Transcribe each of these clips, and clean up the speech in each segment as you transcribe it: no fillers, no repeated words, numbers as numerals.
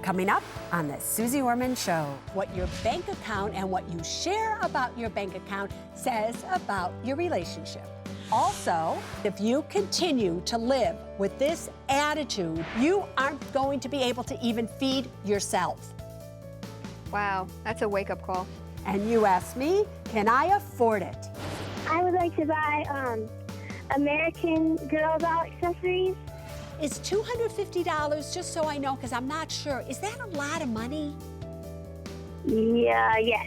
Coming up on the Suze Orman Show, what your bank account and what you share about your bank account says about your relationship. Also, if you continue to live with this attitude, you aren't going to be able to even feed yourself. Wow, that's a wake-up call. And you ask me, can I afford it? I would like to buy American Girl doll accessories. Is $250, just so I know, because I'm not sure, is that a lot of money? Yeah, yes.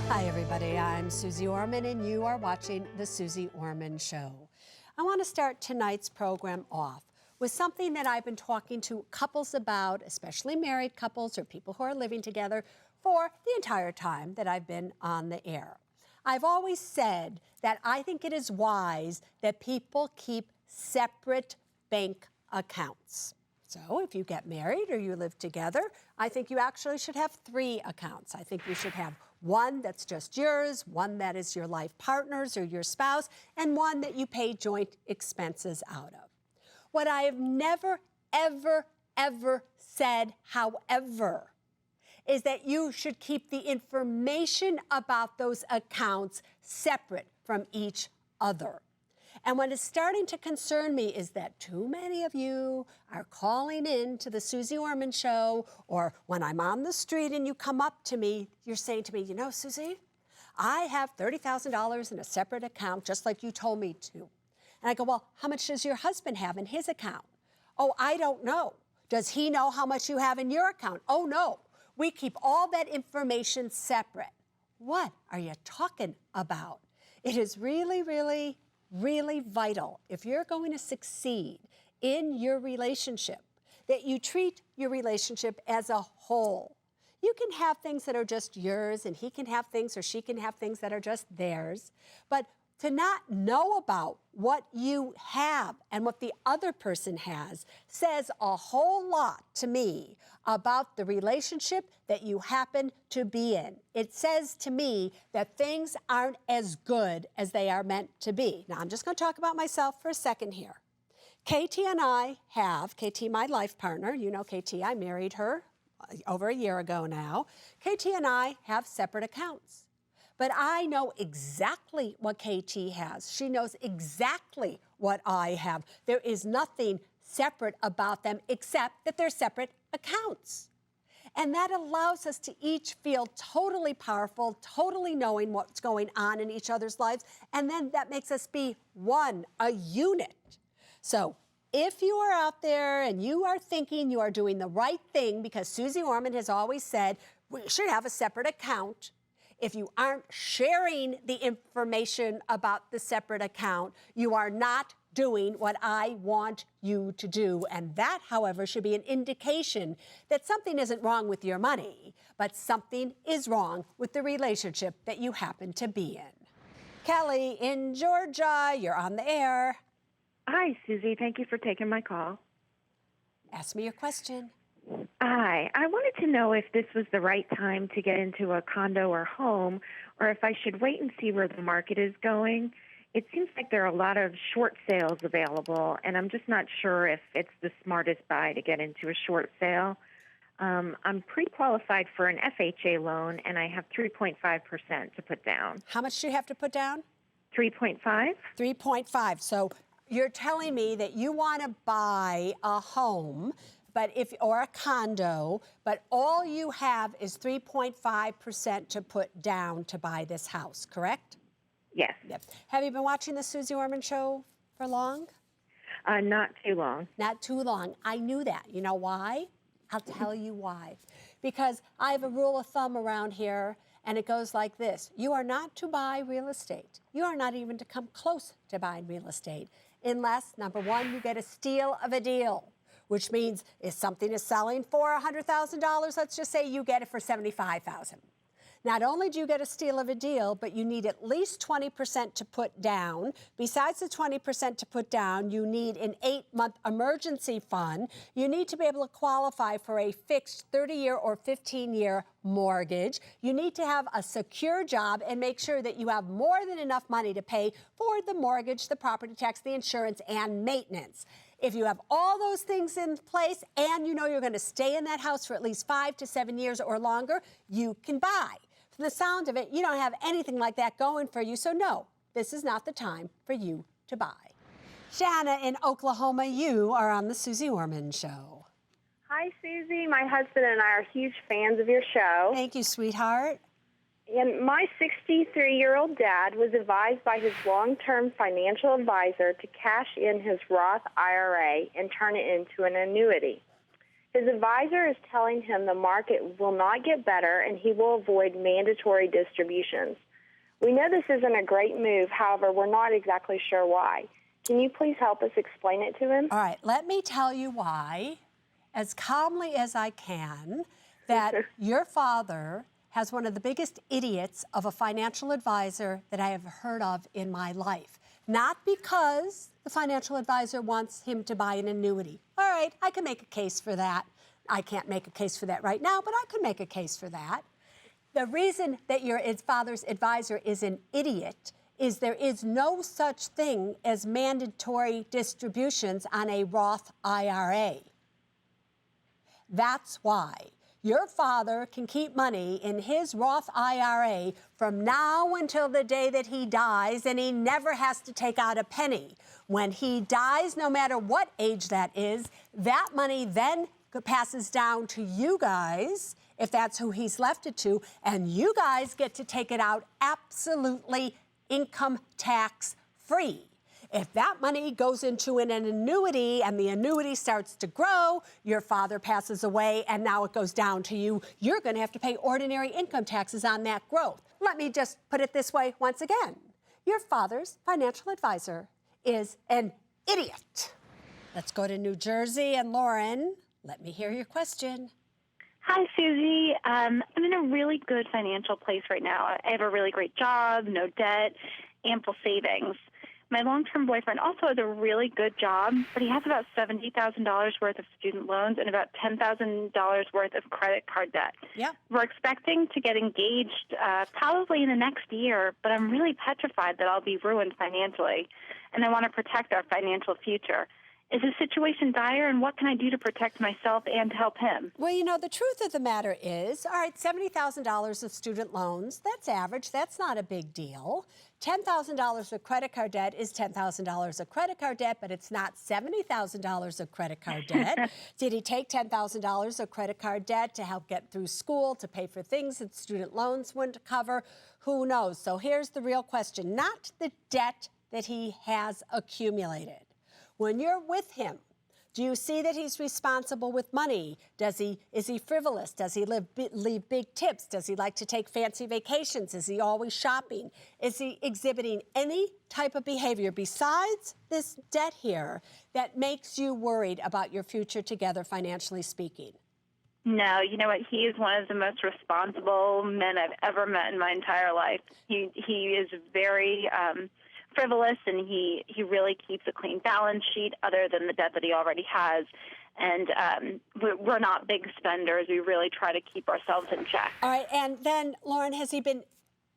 Hi, everybody. I'm Suze Orman, and you are watching The Suze Orman Show. I want to start tonight's program off with something that I've been talking to couples about, especially married couples or people who are living together, for the entire time that I've been on the air. I've always said that I think it is wise that people keep separate bank accounts. So if you get married or you live together, I think you actually should have 3 accounts. I think you should have one that's just yours, one that is your life partner's or your spouse, and one that you pay joint expenses out of. What I have never, ever, ever said, however, is that you should keep the information about those accounts separate from each other. And what is starting to concern me is that too many of you are calling in to the Suze Orman Show, or when I'm on the street and you come up to me, you're saying to me, you know, Suze, I have $30,000 in a separate account, just like you told me to. And I go, well, how much does your husband have in his account? Oh, I don't know. Does he know how much you have in your account? Oh, no. We keep all that information separate. What are you talking about? It is really, really, really vital, if you're going to succeed in your relationship, that you treat your relationship as a whole. You can have things that are just yours, and he can have things or she can have things that are just theirs. But to not know about what you have and what the other person has says a whole lot to me about the relationship that you happen to be in. It says to me that things aren't as good as they are meant to be. Now, I'm just going to talk about myself for a second here. KT and I have, KT, my life partner, you know KT, I married her over a year ago now. KT and I have separate accounts. But I know exactly what KT has. She knows exactly what I have. There is nothing separate about them except that they're separate accounts. And that allows us to each feel totally powerful, totally knowing what's going on in each other's lives. And then that makes us be one, a unit. So if you are out there and you are thinking you are doing the right thing, because Suze Orman has always said we should have a separate account, if you aren't sharing the information about the separate account, you are not doing what I want you to do. And that, however, should be an indication that something isn't wrong with your money, but something is wrong with the relationship that you happen to be in. Kelly in Georgia, you're on the air. Hi, Suze. Thank you for taking my call. Ask me your question. Hi. I wanted to know if this was the right time to get into a condo or home, or if I should wait and see where the market is going. It seems like there are a lot of short sales available, and I'm just not sure if it's the smartest buy to get into a short sale. I'm pre-qualified for an FHA loan, and I have 3.5% to put down. How much do you have to put down? 3.5? 3.5. So you're telling me that you want to buy a home, or a condo, but all you have is 3.5% to put down to buy this house, correct? Yes. Yep. Have you been watching the Suze Orman Show for long? Not too long. Not too long. I knew that. You know why? I'll tell you why. Because I have a rule of thumb around here, and it goes like this. You are not to buy real estate. You are not even to come close to buying real estate unless, number one, you get a steal of a deal, which means if something is selling for $100,000, let's just say you get it for $75,000. Not only do you get a steal of a deal, but you need at least 20% to put down. Besides the 20% to put down, you need an 8-month emergency fund. You need to be able to qualify for a fixed 30-year or 15-year mortgage. You need to have a secure job and make sure that you have more than enough money to pay for the mortgage, the property tax, the insurance, and maintenance. If you have all those things in place and you know you're going to stay in that house for at least 5 to 7 years or longer, you can buy. From the sound of it, you don't have anything like that going for you, so no, this is not the time for you to buy. Shanna in Oklahoma, you are on the Suze Orman Show. Hi, Susie. My husband and I are huge fans of your show. Thank you, sweetheart. And my 63-year-old dad was advised by his long-term financial advisor to cash in his Roth IRA and turn it into an annuity. His advisor is telling him the market will not get better and he will avoid mandatory distributions. We know this isn't a great move, however, we're not exactly sure why. Can you please help us explain it to him? All right, let me tell you why, as calmly as I can, that your father has one of the biggest idiots of a financial advisor that I have heard of in my life. Not because the financial advisor wants him to buy an annuity. All right, I can make a case for that. I can't make a case for that right now, but I could make a case for that. The reason that your father's advisor is an idiot is there is no such thing as mandatory distributions on a Roth IRA. That's why. Your father can keep money in his Roth IRA from now until the day that he dies, and he never has to take out a penny. When he dies, no matter what age that is, that money then passes down to you guys, if that's who he's left it to, and you guys get to take it out absolutely income tax free. If that money goes into an annuity and the annuity starts to grow, your father passes away and now it goes down to you, you're going to have to pay ordinary income taxes on that growth. Let me just put it this way once again. Your father's financial advisor is an idiot. Let's go to New Jersey, and Lauren, let me hear your question. Hi, Susie. I'm in a really good financial place right now. I have a really great job, no debt, ample savings. My long-term boyfriend also has a really good job, but he has about $70,000 worth of student loans and about $10,000 worth of credit card debt. Yep. We're expecting to get engaged probably in the next year, but I'm really petrified that I'll be ruined financially, and I want to protect our financial future. Is this situation dire, and what can I do to protect myself and to help him? Well, you know, the truth of the matter is, all right, $70,000 of student loans, that's average. That's not a big deal. $10,000 of credit card debt is $10,000 of credit card debt, but it's not $70,000 of credit card debt. Did he take $10,000 of credit card debt to help get through school, to pay for things that student loans wouldn't cover? Who knows? So here's the real question, not the debt that he has accumulated. When you're with him, do you see that he's responsible with money? Is he frivolous? Does he leave big tips? Does he like to take fancy vacations? Is he always shopping? Is he exhibiting any type of behavior besides this debt here that makes you worried about your future together, financially speaking? No, you know what? He is one of the most responsible men I've ever met in my entire life. He is very frivolous, and he really keeps a clean balance sheet other than the debt that he already has. And we're not big spenders. We really try to keep ourselves in check. All right, and then, Lauren, has he been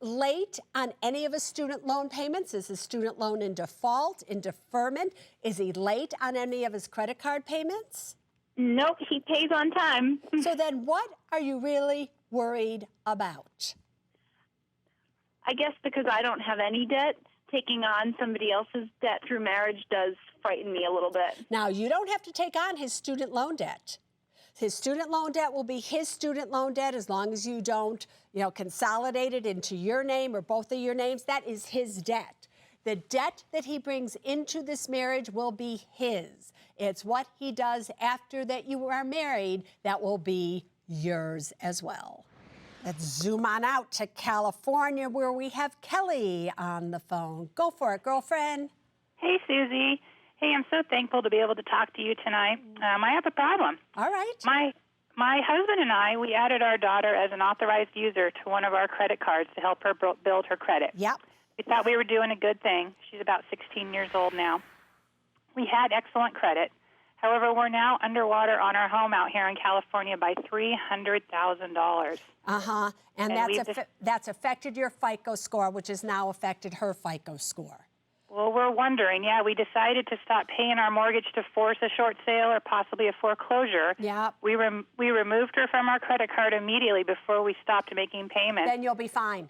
late on any of his student loan payments? Is his student loan in default, in deferment? Is he late on any of his credit card payments? Nope, he pays on time. So then what are you really worried about? I guess because I don't have any debt, taking on somebody else's debt through marriage does frighten me a little bit. Now, you don't have to take on his student loan debt. His student loan debt will be his student loan debt as long as you don't, consolidate it into your name or both of your names. That is his debt. The debt that he brings into this marriage will be his. It's what he does after that you are married that will be yours as well. Let's zoom on out to California, where we have Kelly on the phone. Go for it, girlfriend. Hey, Susie. Hey, I'm so thankful to be able to talk to you tonight. I have a problem. All right. My husband and I, we added our daughter as an authorized user to one of our credit cards to help her build her credit. Yep. We thought we were doing a good thing. She's about 16 years old now. We had excellent credit. However, we're now underwater on our home out here in California by $300,000. Uh-huh. And that's affected your FICO score, which has now affected her FICO score. Well, we're wondering, we decided to stop paying our mortgage to force a short sale or possibly a foreclosure. Yeah. We removed her from our credit card immediately before we stopped making payments. Then you'll be fine.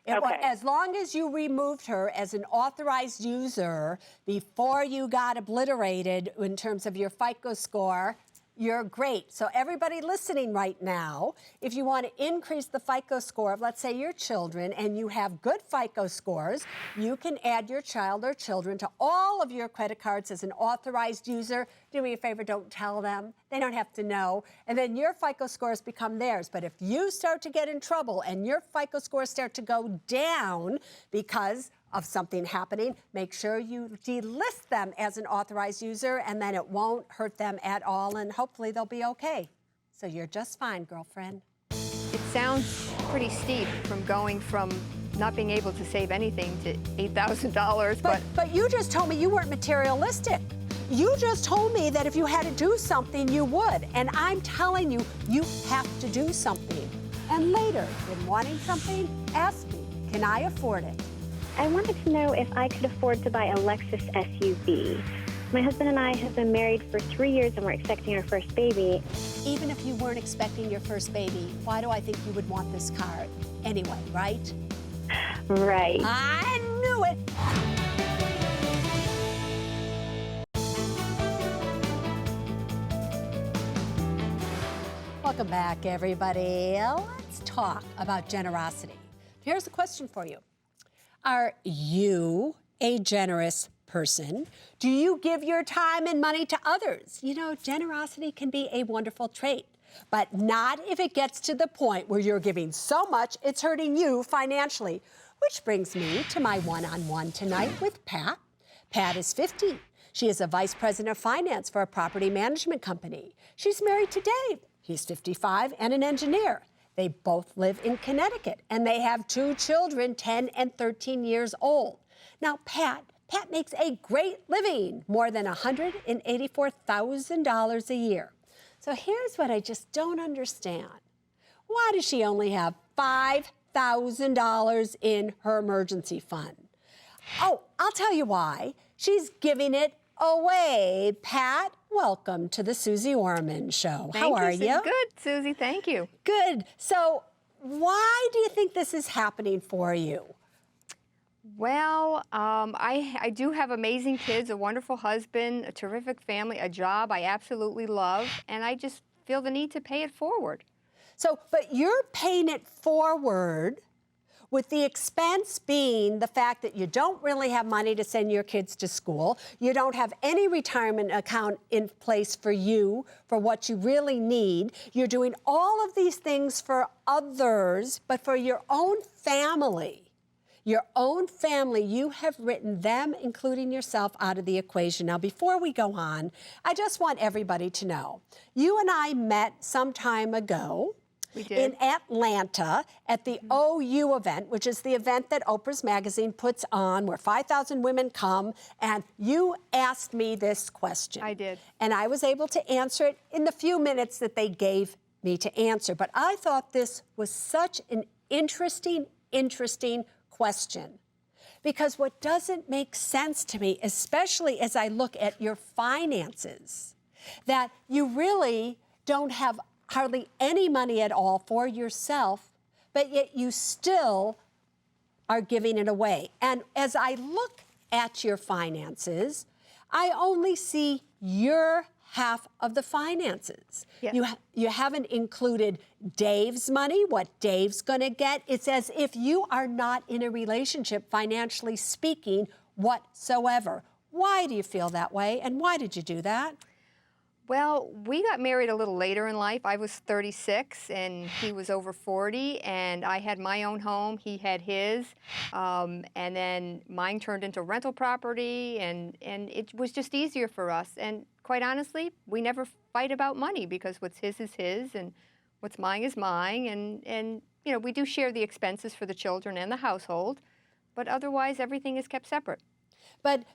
Okay. As long as you removed her as an authorized user before you got obliterated in terms of your FICO score, you're great. So everybody listening right now, if you want to increase the FICO score of, let's say, your children, and you have good FICO scores, you can add your child or children to all of your credit cards as an authorized user. Do me a favor, don't tell them. They don't have to know. And then your FICO scores become theirs. But if you start to get in trouble and your FICO scores start to go down because of something happening, make sure you delist them as an authorized user, and then it won't hurt them at all, and hopefully they'll be okay. So you're just fine, girlfriend. It sounds pretty steep from going from not being able to save anything to $8,000, But you just told me you weren't materialistic. You just told me that if you had to do something, you would. And I'm telling you, you have to do something. And later, when wanting something, ask me, can I afford it? I wanted to know if I could afford to buy a Lexus SUV. My husband and I have been married for 3 years and we're expecting our first baby. Even if you weren't expecting your first baby, why do I think you would want this car anyway, right? Right. I knew it. Welcome back, everybody. Let's talk about generosity. Here's a question for you. Are you a generous person? Do you give your time and money to others? You know, generosity can be a wonderful trait, but not if it gets to the point where you're giving so much it's hurting you financially. Which brings me to my one-on-one tonight with Pat. Pat is 50. She is a vice president of finance for a property management company. She's married to Dave. He's 55 and an engineer. They both live in Connecticut, and they have 2 children, 10 and 13 years old. Now, Pat makes a great living, more than $184,000 a year. So here's what I just don't understand. Why does she only have $5,000 in her emergency fund? Oh, I'll tell you why. She's giving it away. Pat, welcome to the Suze Orman Show. How are you? Good, Susie. Thank you. Good. So why do you think this is happening for you? Well, I do have amazing kids, a wonderful husband, a terrific family, a job I absolutely love, and I just feel the need to pay it forward. So, but you're paying it forward with the expense being the fact that you don't really have money to send your kids to school. You don't have any retirement account in place for you for what you really need. You're doing all of these things for others, but for your own family, you have written them, including yourself, out of the equation. Now, before we go on, I just want everybody to know, you and I met some time ago. We did. In Atlanta at the OU event, which is the event that Oprah's magazine puts on where 5,000 women come, and you asked me this question. I did. And I was able to answer it in the few minutes that they gave me to answer. But I thought this was such an interesting question. Because what doesn't make sense to me, especially as I look at your finances, that you really don't have hardly any money at all for yourself, but yet you still are giving it away. And as I look at your finances, I only see your half of the finances. Yes. You haven't included Dave's money, what Dave's going to get. It's as if you are not in a relationship, financially speaking, whatsoever. Why do you feel that way, and why did you do that? Well, we got married a little later in life. I was 36 and he was over 40, and I had my own home, he had his, and then mine turned into rental property, and it was just easier for us. And quite honestly, we never fight about money because what's his is his and what's mine is mine, and you know, we do share the expenses for the children and the household, but otherwise everything is kept separate. But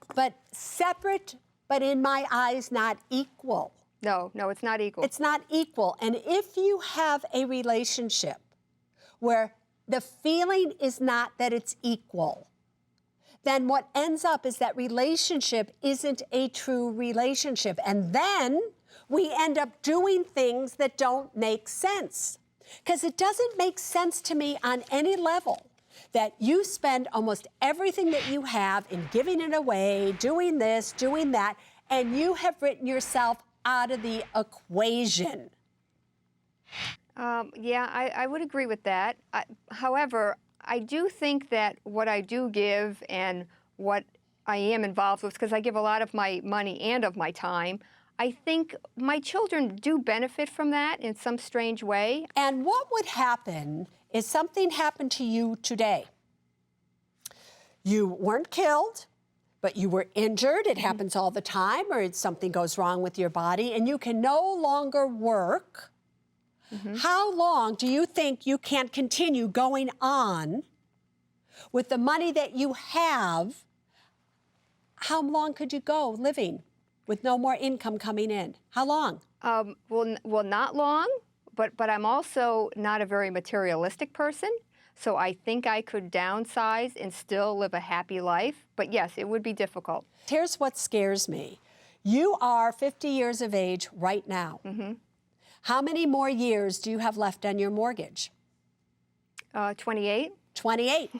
separate but in my eyes, not equal. No, it's not equal. It's not equal. And if you have a relationship where the feeling is not that it's equal, then what ends up is that relationship isn't a true relationship. And then we end up doing things that don't make sense. Because it doesn't make sense to me on any level that you spend almost everything that you have in giving it away, doing this, doing that, and you have written yourself out of the equation. Yeah, I would agree with that. However, I do think that what I do give and what I am involved with, because I give a lot of my money and of my time, I think my children do benefit from that in some strange way. And what would happen if something happened to you today? You weren't killed, but you were injured. It happens all the time, or something goes wrong with your body, and you can no longer work. How long do you think you can continue going on with the money that you have? How long could you go living with no more income coming in? How long? Well, not long, but I'm also not a very materialistic person. So I think I could downsize and still live a happy life. But yes, it would be difficult. Here's what scares me. You are 50 years of age right now. How many more years do you have left on your mortgage? 28. 28.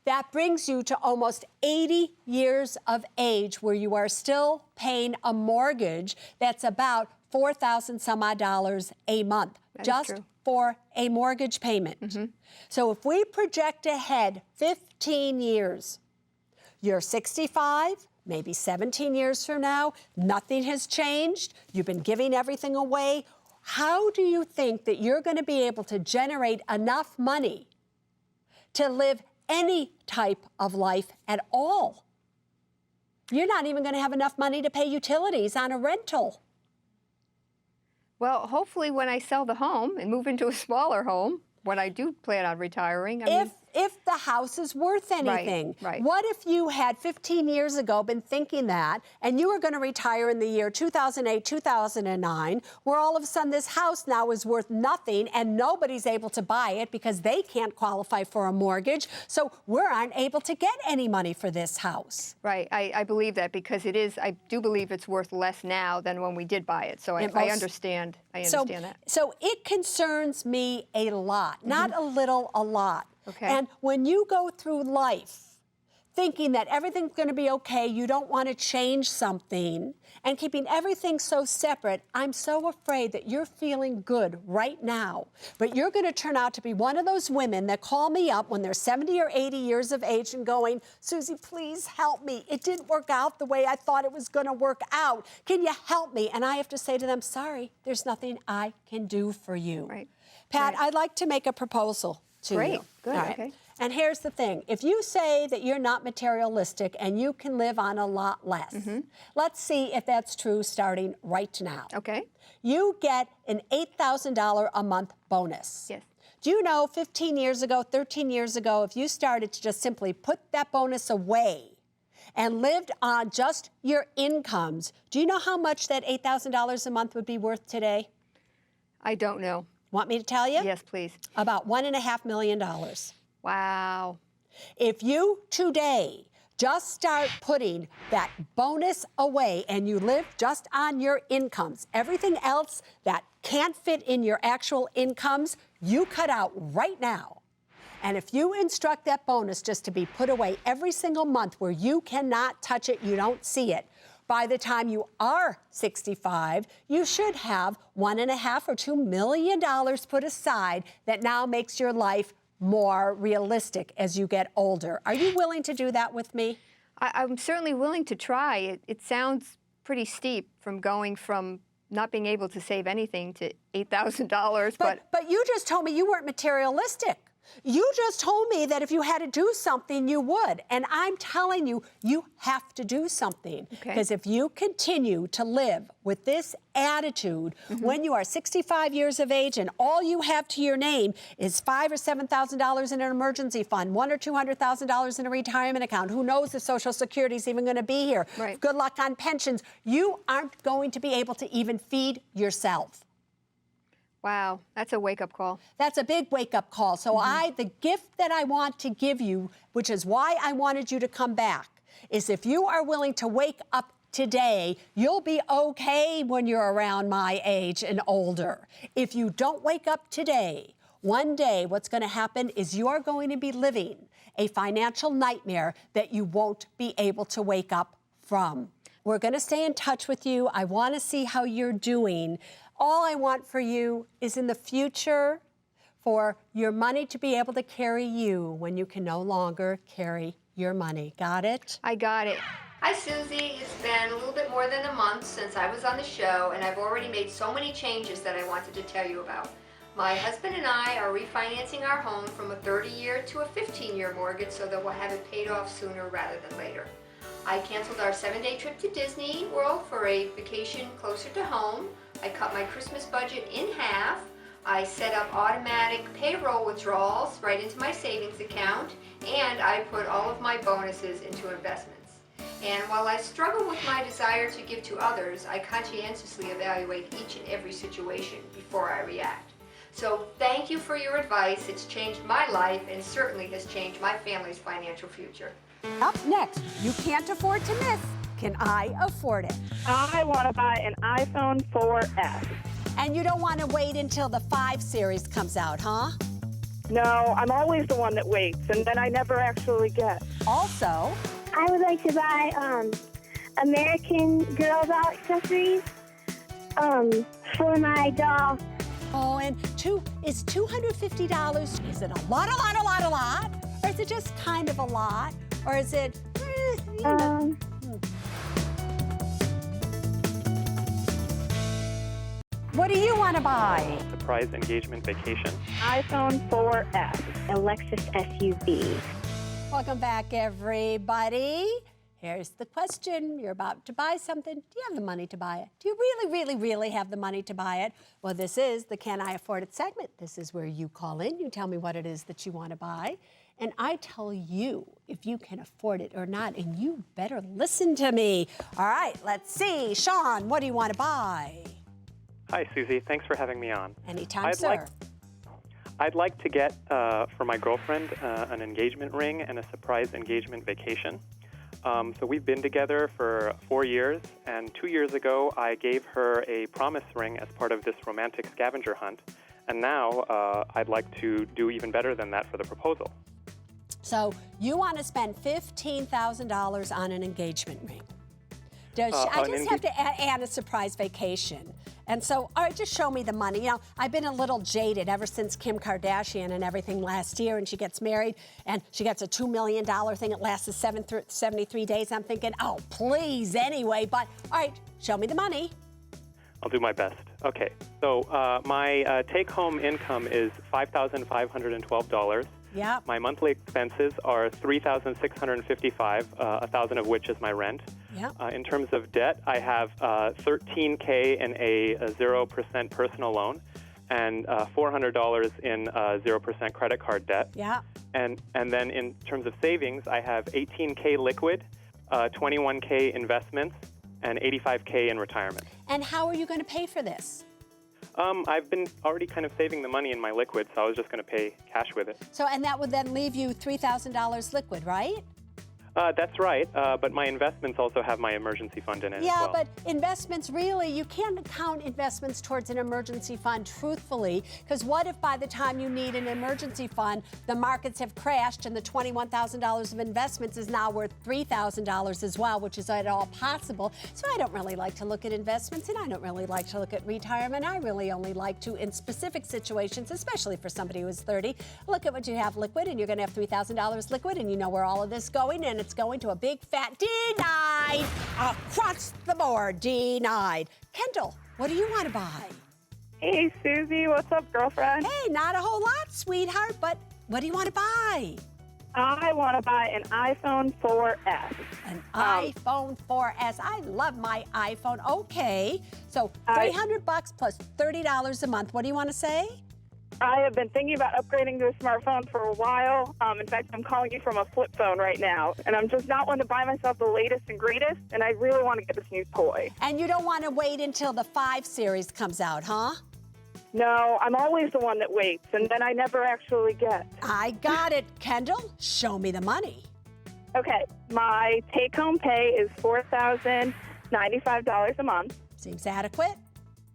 That brings you to almost 80 years of age where you are still paying a mortgage that's about $4,000 some odd a month. Just true. For a mortgage payment. So if we project ahead 15 years, you're 65, maybe 17 years from now, nothing has changed, you've been giving everything away. How do you think that you're going to be able to generate enough money to live any type of life at all? You're not even going to have enough money to pay utilities on a rental. Well, hopefully when I sell the home and move into a smaller home, when I do plan on retiring, I mean, if the house is worth anything. Right. What if you had 15 years ago been thinking that, and you were going to retire in the year 2008, 2009, where all of a sudden this house now is worth nothing and nobody's able to buy it because they can't qualify for a mortgage, so we aren't able to get any money for this house. Right, I believe that because it is, I do believe it's worth less now than when we did buy it. So I understand that. So it concerns me a lot, not a little, a lot. Okay. And when you go through life thinking that everything's going to be okay, you don't want to change something, and keeping everything so separate, I'm so afraid that you're feeling good right now, but you're going to turn out to be one of those women that call me up when they're 70 or 80 years of age and going, Susie, please help me. It didn't work out the way I thought it was going to work out. Can you help me? And I have to say to them, sorry, there's nothing I can do for you. Right. Pat, Right. I'd like to make a proposal to you. Great. Good. All right. Okay. And here's the thing. If you say that you're not materialistic and you can live on a lot less, let's see if that's true starting right now. Okay. You get an $8,000 a month bonus. Yes. Do you know 15 years ago, 13 years ago, if you started to just simply put that bonus away and lived on just your incomes, do you know how much that $8,000 a month would be worth today? I don't know. Want me to tell you? Yes, please. About $1.5 million. Wow. If you today just start putting that bonus away and you live just on your incomes, everything else that can't fit in your actual incomes, you cut out right now. And if you instruct that bonus just to be put away every single month where you cannot touch it, you don't see it, by the time you are 65, you should have $1.5 or $2 million put aside that now makes your life more realistic as you get older. Are you willing to do that with me? I'm certainly willing to try. It sounds pretty steep from going from not being able to save anything to $8,000. But you just told me you weren't materialistic. You just told me that if you had to do something, you would. And I'm telling you, you have to do something. Because if you continue to live with this attitude when you are 65 years of age and all you have to your name is $5,000 or $7,000 in an emergency fund, $100,000 or $200,000 in a retirement account, who knows if Social Security is even going to be here? Right. Good luck on pensions. You aren't going to be able to even feed yourself. Wow, that's a wake-up call. That's a big wake-up call. So the gift that I want to give you, which is why I wanted you to come back, is if you are willing to wake up today, you'll be okay when you're around my age and older. If you don't wake up today, one day what's going to happen is you are going to be living a financial nightmare that you won't be able to wake up from. We're going to stay in touch with you. I want to see how you're doing. All I want for you is in the future for your money to be able to carry you when you can no longer carry your money. Got it? I got it. Hi, Susie. It's been a little bit more than a month since I was on the show, and I've already made so many changes that I wanted to tell you about. My husband and I are refinancing our home from a 30-year to a 15-year mortgage so that we'll have it paid off sooner rather than later. I canceled our 7-day trip to Disney World for a vacation closer to home. I cut my Christmas budget in half. I set up automatic payroll withdrawals right into my savings account, and I put all of my bonuses into investments. And while I struggle with my desire to give to others, I conscientiously evaluate each and every situation before I react. So thank you for your advice. It's changed my life and certainly has changed my family's financial future. Up next, you can't afford to miss. Can I afford it? I want to buy an iPhone 4S. And you don't want to wait until the 5 series comes out, huh? No, I'm always the one that waits, and then I never actually get. Also, I would like to buy American Girl doll accessories for my doll. oh, and is $250, is it a lot? Or is it just kind of a lot? Or is it, you know? What do you want to buy? Surprise engagement vacation. iPhone 4S. A Lexus SUV. Welcome back, everybody. Here's the question. You're about to buy something. Do you have the money to buy it? Do you really have the money to buy it? Well, this is the Can I Afford It segment. This is where you call in. You tell me what it is that you want to buy. And I tell you if you can afford it or not. And you better listen to me. All right, let's see. Sean, what do you want to buy? Hi, Susie. Thanks for having me on. Anytime, sir. I'd like to get, for my girlfriend, an engagement ring and a surprise engagement vacation. So we've been together for 4 years, and 2 years ago, I gave her a promise ring as part of this romantic scavenger hunt. And now I'd like to do even better than that for the proposal. So you want to spend $15,000 on an engagement ring. I just have to add a surprise vacation. And so, all right, just show me the money. You know, I've been a little jaded ever since Kim Kardashian and everything last year, and she gets married, and she gets a $2 million thing. It lasts 73 days. I'm thinking, oh, please, anyway. But, all right, show me the money. I'll do my best. Okay, so my take-home income is $5,512. Yeah. My monthly expenses are $3,655, $1,000 of which is my rent. Yeah. In terms of debt, I have $13K in a 0% personal loan and $400 in 0% credit card debt. Yeah. And then in terms of savings, I have $18K liquid, $21K investments, and $85K in retirement. And how are you going to pay for this? I've been already kind of saving the money in my liquid, so I was just going to pay cash with it. So, and that would then leave you $3,000 liquid, right? That's right, but my investments also have my emergency fund in it as well. Yeah, but investments, really, you can't count investments towards an emergency fund truthfully, because what if by the time you need an emergency fund, the markets have crashed and the $21,000 of investments is now worth $3,000 as well, which is at all possible. So I don't really like to look at investments, and I don't really like to look at retirement. I really only like to, in specific situations, especially for somebody who is 30, look at what you have liquid, and you're going to have $3,000 liquid, and you know where all of this is going, and it's going to a big fat denied across the board. Denied. Kendall, what do you want to buy? Hey, Susie. What's up, girlfriend? Hey, not a whole lot, sweetheart, but What do you want to buy? I want to buy an iPhone 4S. An iPhone 4S. I love my iPhone. Okay. So $300 plus $30 a month. What do you want to say? I have been thinking about upgrading to a smartphone for a while. In fact, I'm calling you from a flip phone right now. And I'm just not wanting to buy myself the latest and greatest. And I really want to get this new toy. And you don't want to wait until the 5 series comes out, huh? No, I'm always the one that waits. And then I never actually get. I got it. Kendall, show me the money. Okay. My take-home pay is $4,095 a month. Seems adequate.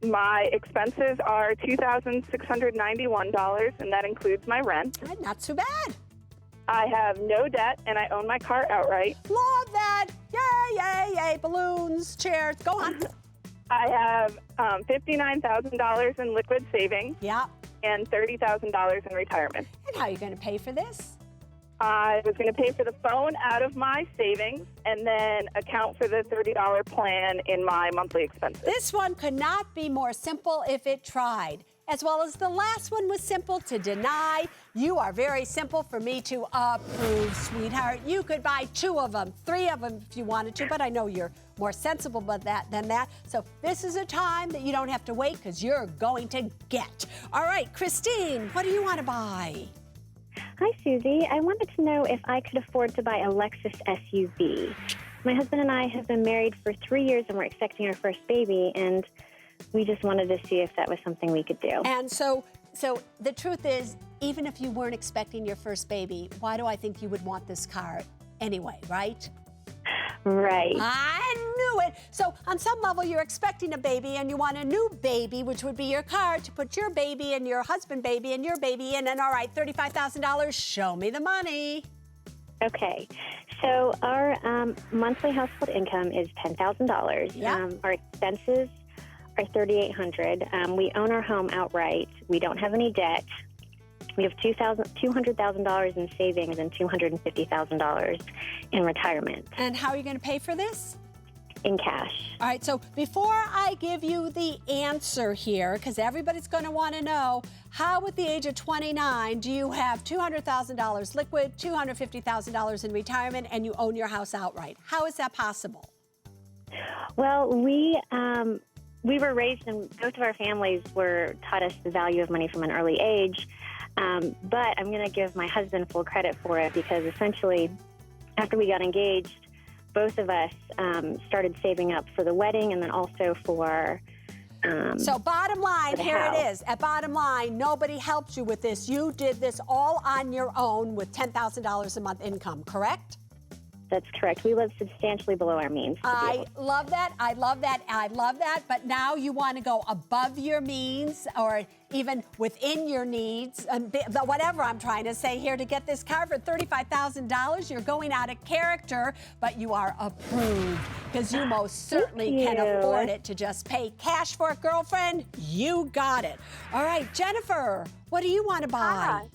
My expenses are $2,691, and that includes my rent. Not too bad. I have no debt, and I own my car outright. Love that. Yay, yay, yay. Balloons, chairs. Go on. I have $59,000 in liquid savings. Yeah. And $30,000 in retirement. And how are you going to pay for this? I was going to pay for the phone out of my savings and then account for the $30 plan in my monthly expenses. This one could not be more simple if it tried. As well as the last one was simple to deny. You are very simple for me to approve, sweetheart. You could buy 2 of them, 3 of them if you wanted to, but I know you're more sensible than that. So this is a time that you don't have to wait because you're going to get. All right, Christine, what do you want to buy? Hi, Susie. I wanted to know if I could afford to buy a Lexus SUV. My husband and I have been married for 3 years and we're expecting our first baby, and we just wanted to see if that was something we could do. And so the truth is, even if you weren't expecting your first baby, why do I think you would want this car anyway, right? Right. I knew it. So on some level, you're expecting a baby and you want a new baby, which would be your car, to put your baby and your husband baby and your baby in. And all right, $35,000, show me the money. Okay. So our monthly household income is $10,000. Yeah. Our expenses are $3,800. We own our home outright. We don't have any debt. We have $200,000 in savings and $250,000 in retirement. And how are you going to pay for this? In cash. All right, so before I give you the answer here, because everybody's going to want to know, how at the age of 29 do you have $200,000 liquid, $250,000 in retirement, and you own your house outright? How is that possible? Well, we were raised, and both of our families taught us the value of money from an early age. But I'm going to give my husband full credit for it because essentially, after we got engaged, both of us started saving up for the wedding and then also for so bottom line, here house. it is. At bottom line, nobody helped you with this. You did this all on your own with $10,000 a month income, correct? That's correct. We live substantially below our means. I love that. I love that. I love that. But now you want to go above your means or even within your needs, whatever I'm trying to say here, to get this car for $35,000. You're going out of character, but you are approved because you most certainly can afford it to just pay cash for it, girlfriend. You got it. All right, Jennifer, what do you want to buy?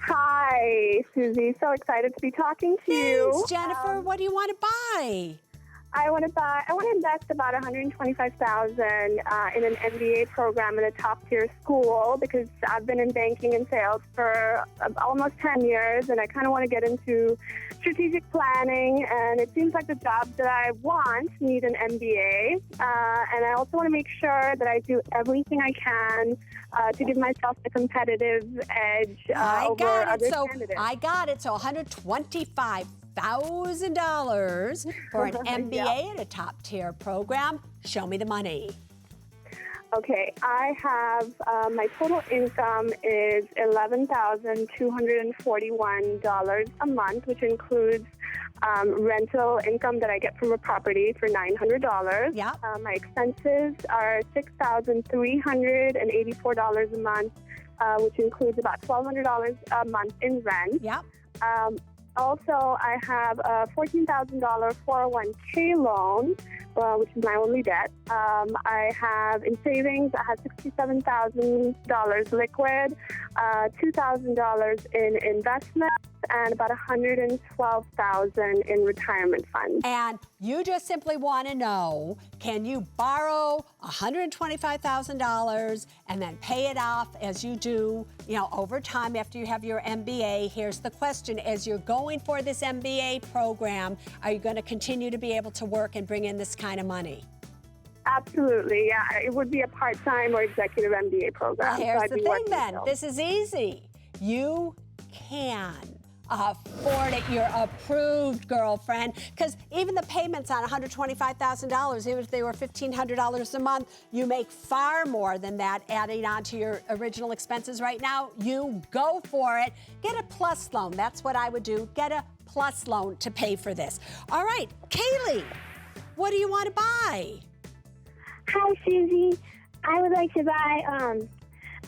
Hi, Susie. So excited to be talking to you. Thanks, Jennifer. What do you want to buy? I want to invest about $125,000 in an MBA program in a top-tier school because I've been in banking and sales for almost 10 years, and I kind of want to get into strategic planning, and it seems like the jobs that I want need an MBA, and I also want to make sure that I do everything I can to give myself the competitive edge over other candidates. I got it. So $125,000 for an MBA at a top-tier program. Show me the money. Okay, I have my total income is $11,241 a month, which includes rental income that I get from a property for $900. Yeah. My expenses are $6,384 a month, which includes about $1,200 a month in rent. Yeah. Also, I have a $14,000 401k loan, which is my only debt. I have in savings, I have $67,000 liquid, $2,000 in investment, and about 112,000 in retirement funds. And you just simply want to know, can you borrow $125,000 and then pay it off as you do, over time after you have your MBA? Here's the question. As you're going for this MBA program, are you going to continue to be able to work and bring in this kind of money? Absolutely, yeah. It would be a part-time or executive MBA program. Well, here's so I'd the be thing working then. still. This is easy. You can afford it. You're approved, girlfriend. Because even the payments on $125,000, even if they were $1,500 a month, you make far more than that adding on to your original expenses right now. You go for it. Get a plus loan. That's what I would do. Get a plus loan to pay for this. All right, Kaylee, what do you want to buy? Hi, Susie. I would like to buy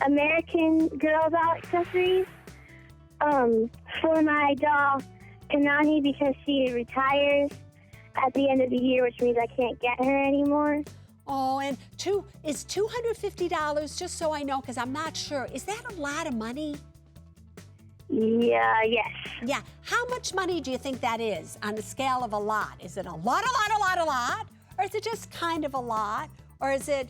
American Girl doll accessories for my doll, Kanani, because she retires at the end of the year, which means I can't get her anymore. Oh, and is $250, just so I know, because I'm not sure, is that a lot of money? Yeah, yes. Yeah. How much money do you think that is on the scale of a lot? Is it a lot? Or is it just kind of a lot? Or is it,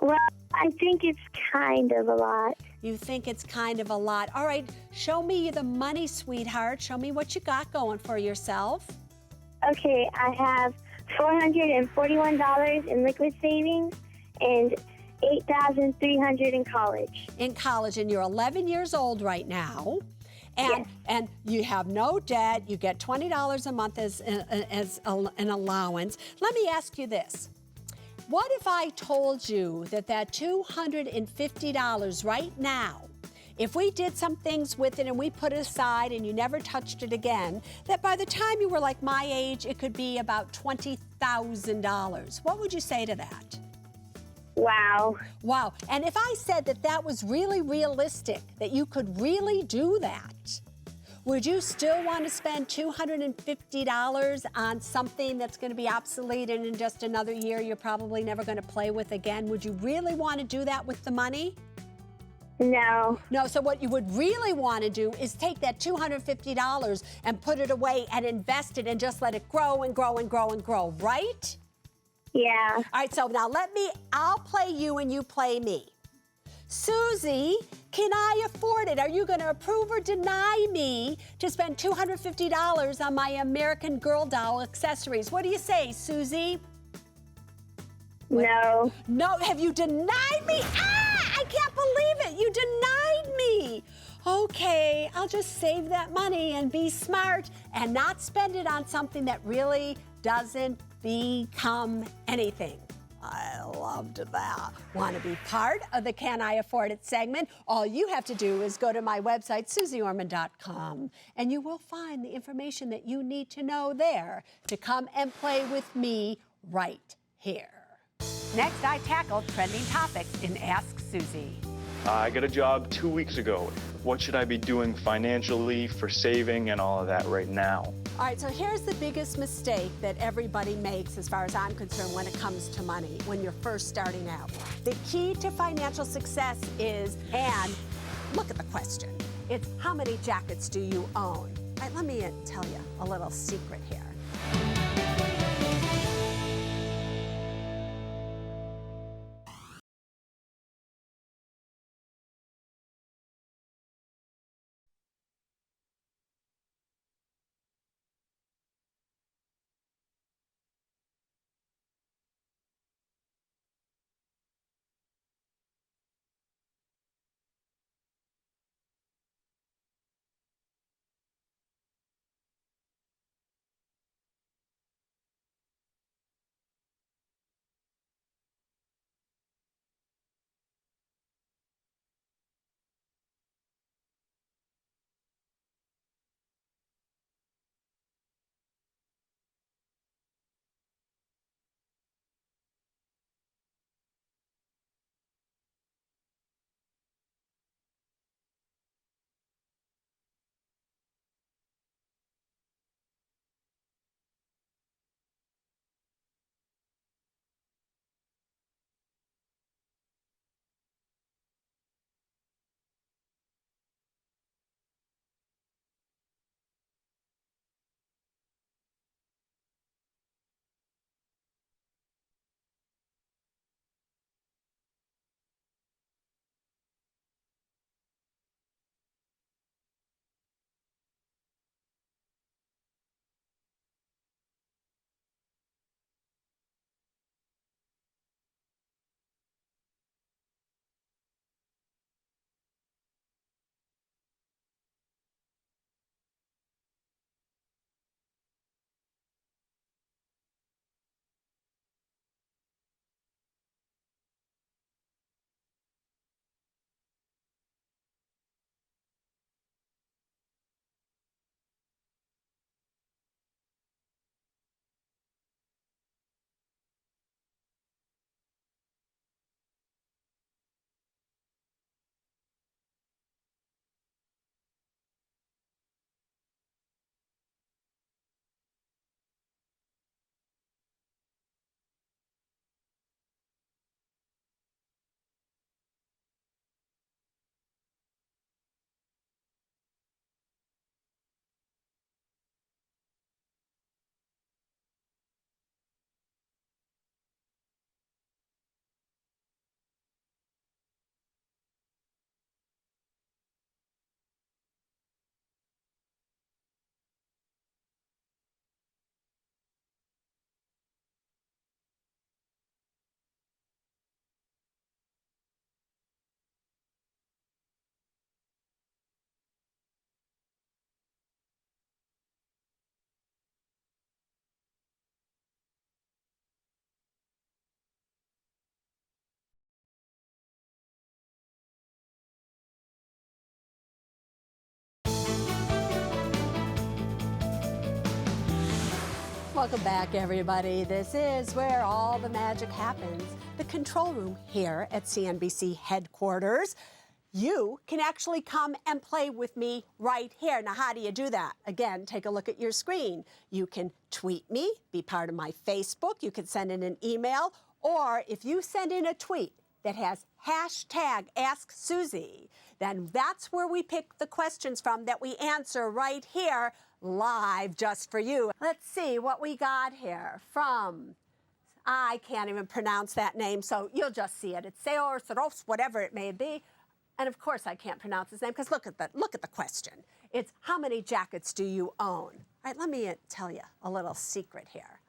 Well, I think it's kind of a lot. You think it's kind of a lot. All right, show me the money, sweetheart. Show me what you got going for yourself. Okay, I have $441 in liquid savings and $8,300 in college. In college, and you're 11 years old right now. Yes. And you have no debt. You get $20 a month as an allowance. Let me ask you this. What if I told you that $250 right now, if we did some things with it and we put it aside and you never touched it again, that by the time you were like my age, it could be about $20,000? What would you say to that? Wow. Wow. And if I said that that was really realistic, that you could really do that, would you still want to spend $250 on something that's going to be obsolete and in just another year you're probably never going to play with again? Would you really want to do that with the money? No. No, so what you would really want to do is take that $250 and put it away and invest it and just let it grow and grow and grow and grow, right? Yeah. All right, so now I'll play you and you play me. Susie, can I afford it? Are you going to approve or deny me to spend $250 on my American Girl doll accessories? What do you say, Susie? No. No, have you denied me? I can't believe it. You denied me. Okay, I'll just save that money and be smart and not spend it on something that really doesn't become anything. I loved that. Want to be part of the Can I Afford It segment? All you have to do is go to my website, SuzieOrman.com, and you will find the information that you need to know there to come and play with me right here. Next, I tackle trending topics in Ask Susie. I got a job 2 weeks ago. What should I be doing financially for saving and all of that right now? All right, so here's the biggest mistake that everybody makes as far as I'm concerned when it comes to money when you're first starting out. The key to financial success is, and look at the question, it's how many jackets do you own? All right, let me tell you a little secret here. Welcome back, everybody. This is where all the magic happens, the control room here at CNBC headquarters. You can actually come and play with me right here. Now, how do you do that? Again, take a look at your screen. You can tweet me, be part of my Facebook. You can send in an email, or if you send in a tweet that has hashtag Ask Suze, then that's where we pick the questions from that we answer right here live just for you. Let's see what we got here from, I can't even pronounce that name, so you'll just see it. It's Seor, whatever it may be. And of course I can't pronounce his name because look at the question. It's how many jackets do you own? All right, let me tell you a little secret here.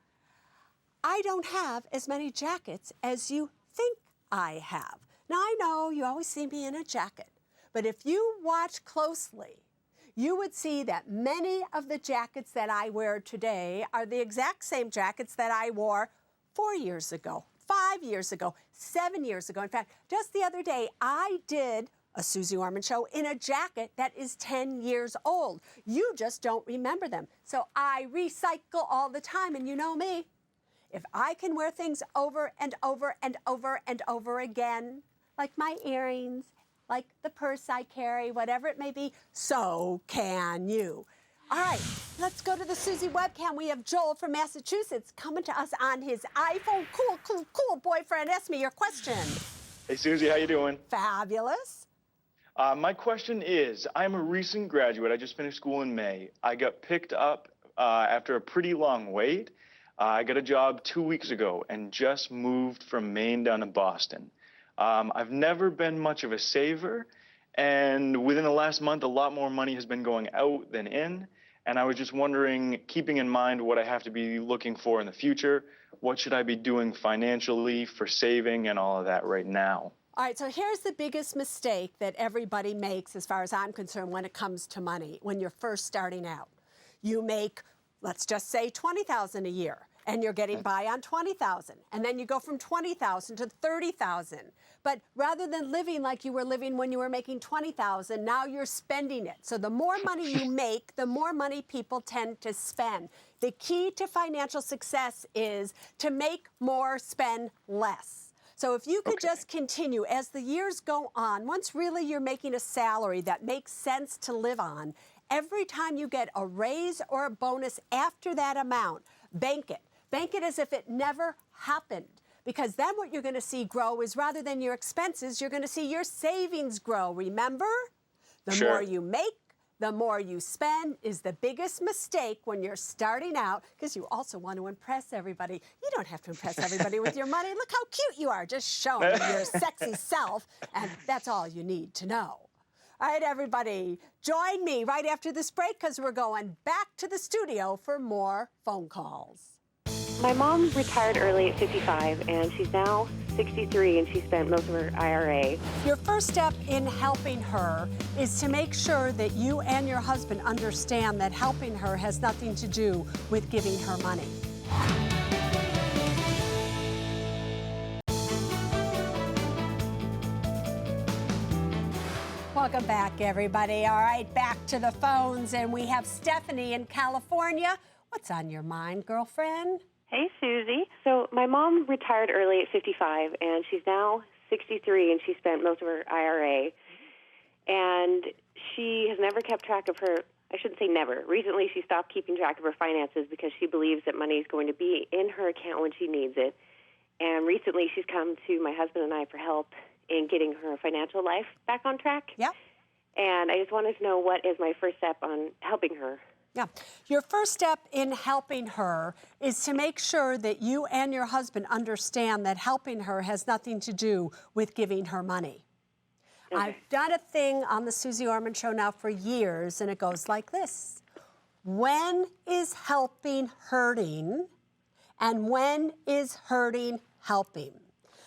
I don't have as many jackets as you think I have. Now I know you always see me in a jacket, but if you watch closely, you would see that many of the jackets that I wear today are the exact same jackets that I wore 4 years ago, 5 years ago, 7 years ago. In fact, just the other day, I did a Suze Orman show in a jacket that is 10 years old. You just don't remember them. So I recycle all the time, and you know me. If I can wear things over and over and over and over again, like my earrings, like the purse I carry, whatever it may be, so can you. All right, let's go to the Suze webcam. We have Joel from Massachusetts coming to us on his iPhone. Cool, boyfriend. Ask me your question. Hey, Suze, how you doing? Fabulous. My question is, I'm a recent graduate. I just finished school in May. I got picked up after a pretty long wait. I got a job 2 weeks ago and just moved from Maine down to Boston. I've never been much of a saver, and within the last month, a lot more money has been going out than in. And I was just wondering, keeping in mind what I have to be looking for in the future, what should I be doing financially for saving and all of that right now? All right, so here's the biggest mistake that everybody makes as far as I'm concerned when it comes to money when you're first starting out. You make, let's just say, $20,000 a year, and you're getting by on $20,000, and then you go from $20,000 to $30,000. But rather than living like you were living when you were making $20,000, now you're spending it. So the more money you make, the more money people tend to spend. The key to financial success is to make more, spend less. So if you could just continue as the years go on, once really you're making a salary that makes sense to live on, every time you get a raise or a bonus after that amount, bank it. Bank it as if it never happened. Because then what you're going to see grow is rather than your expenses, you're going to see your savings grow. Remember? The more you make, the more you spend is the biggest mistake when you're starting out, because you also want to impress everybody. You don't have to impress everybody with your money. Look how cute you are, just showing your sexy self, and that's all you need to know. All right, everybody, join me right after this break because we're going back to the studio for more phone calls. My mom retired early at 55, and she's now 63, and she spent most of her IRA. Your first step in helping her is to make sure that you and your husband understand that helping her has nothing to do with giving her money. Welcome back, everybody. All right, back to the phones, and we have Stephanie in California. What's on your mind, girlfriend? Hey, Susie. So my mom retired early at 55, and she's now 63, and she spent most of her IRA. And she has never kept track of her, I shouldn't say never. Recently, she stopped keeping track of her finances because she believes that money is going to be in her account when she needs it. And recently, she's come to my husband and I for help in getting her financial life back on track. Yep. And I just wanted to know what is my first step on helping her. Yeah. Your first step in helping her is to make sure that you and your husband understand that helping her has nothing to do with giving her money. Okay. I've done a thing on the Suze Orman Show now for years, and it goes like this. When is helping hurting, and when is hurting helping?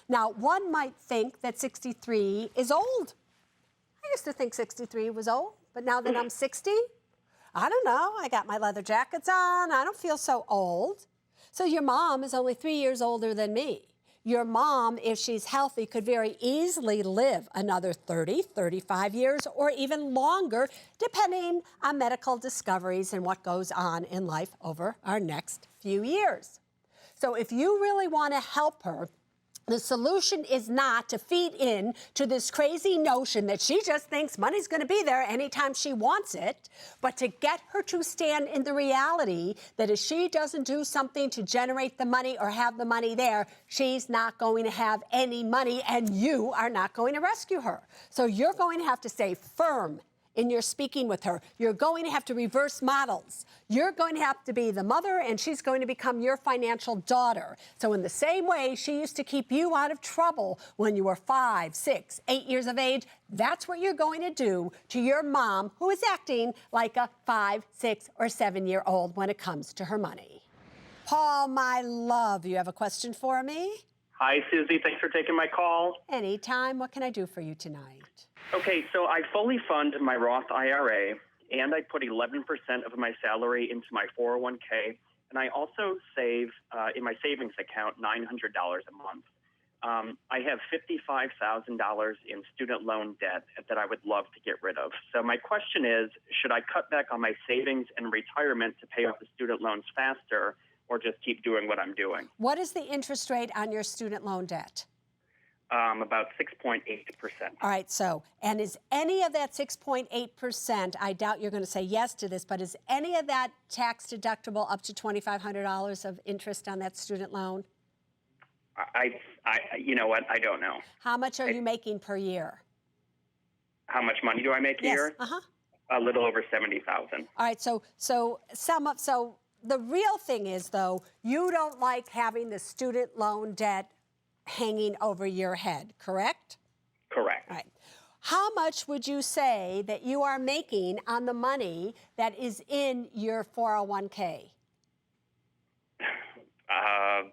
Now, one might think that 63 is old. I used to think 63 was old, but now that I'm 60, I don't know. I got my leather jackets on. I don't feel so old. So your mom is only 3 years older than me. Your mom, if she's healthy, could very easily live another 30, 35 years, or even longer, depending on medical discoveries and what goes on in life over our next few years. So if you really want to help her, the solution is not to feed in to this crazy notion that she just thinks money's going to be there anytime she wants it, but to get her to stand in the reality that if she doesn't do something to generate the money or have the money there, she's not going to have any money and you are not going to rescue her. So you're going to have to stay firm in your speaking with her. You're going to have to reverse models. You're going to have to be the mother, and she's going to become your financial daughter. So in the same way she used to keep you out of trouble when you were 5, 6, 8 years of age, that's what you're going to do to your mom, who is acting like a 5, 6, or 7-year-old when it comes to her money. Paul, my love, you have a question for me? Hi, Susie. Thanks for taking my call. Anytime. What can I do for you tonight? Okay, so I fully fund my Roth IRA, and I put 11% of my salary into my 401k, and I also save in my savings account $900 a month. I have $55,000 in student loan debt that I would love to get rid of. So my question is, should I cut back on my savings and retirement to pay off the student loans faster, or just keep doing what I'm doing? What is the interest rate on your student loan debt? About 6.8%. All right, so, and is any of that 6.8%, I doubt you're going to say yes to this, but is any of that tax deductible up to $2,500 of interest on that student loan? You know what? I don't know. How much are you making per year? How much money do I make a year? A little over $70,000. All right, so the real thing is, though, you don't like having the student loan debt hanging over your head, correct? Correct. All right. How much would you say that you are making on the money that is in your 401k?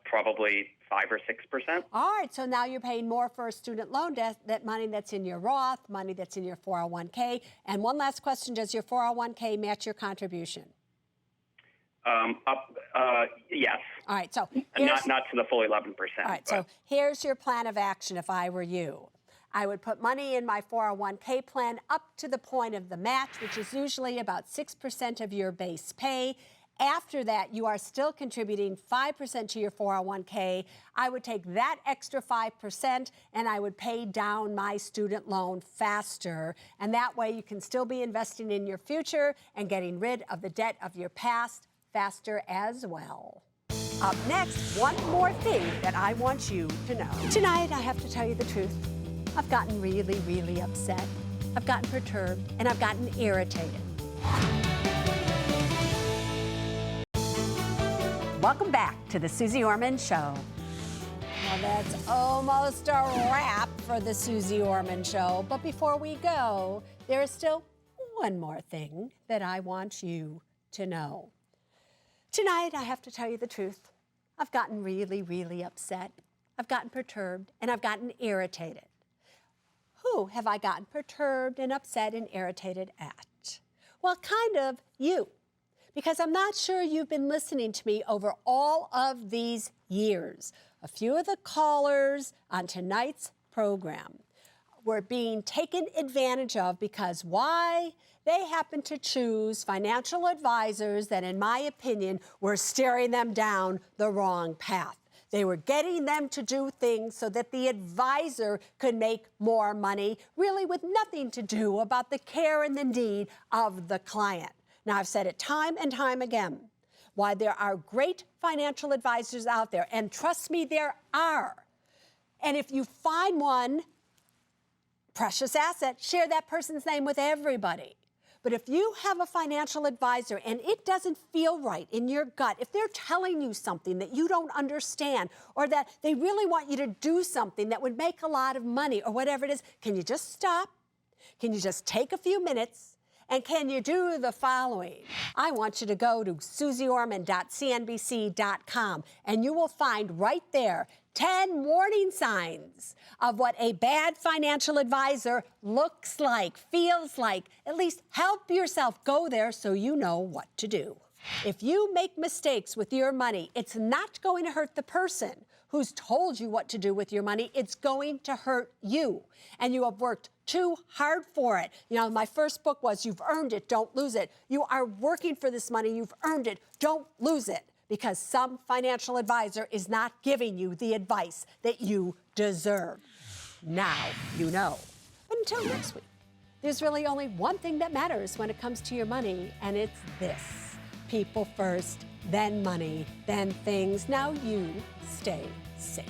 Probably 5 or 6%. All right, so now you're paying more for a student loan debt, that money that's in your Roth, money that's in your 401k. And one last question, does your 401k match your contribution? Yes. All right, so not to the full 11%. All right, so here's your plan of action if I were you. I would put money in my 401k plan up to the point of the match, which is usually about 6% of your base pay. After that, you are still contributing 5% to your 401k. I would take that extra 5% and I would pay down my student loan faster. And that way you can still be investing in your future and getting rid of the debt of your past faster as well. Up next, one more thing that I want you to know. Tonight, I have to tell you the truth. I've gotten really, really upset. I've gotten perturbed, and I've gotten irritated. Welcome back to the Suze Orman Show. Well, that's almost a wrap for the Suze Orman Show. But before we go, there is still one more thing that I want you to know. Tonight, I have to tell you the truth. I've gotten really, really upset. I've gotten perturbed, and I've gotten irritated. Who have I gotten perturbed and upset and irritated at? Well, kind of you, because I'm not sure you've been listening to me over all of these years. A few of the callers on tonight's program were being taken advantage of because why? They happened to choose financial advisors that, in my opinion, were steering them down the wrong path. They were getting them to do things so that the advisor could make more money, really with nothing to do about the care and the need of the client. Now, I've said it time and time again, why there are great financial advisors out there, and trust me, there are. And if you find one, precious asset, share that person's name with everybody. But if you have a financial advisor and it doesn't feel right in your gut, if they're telling you something that you don't understand, or that they really want you to do something that would make a lot of money, or whatever it is, can you just stop? Can you just take a few minutes? And can you do the following? I want you to go to suzeorman.cnbc.com, and you will find right there 10 warning signs of what a bad financial advisor looks like, feels like. At least help yourself go there so you know what to do. If you make mistakes with your money, it's not going to hurt the person who's told you what to do with your money. It's going to hurt you. And you have worked too hard for it. You know, my first book was You've Earned It, Don't Lose It. You are working for this money. You've earned it. Don't lose it, because some financial advisor is not giving you the advice that you deserve. Now you know. But until next week, there's really only one thing that matters when it comes to your money, and it's this. People first, then money, then things. Now you stay safe.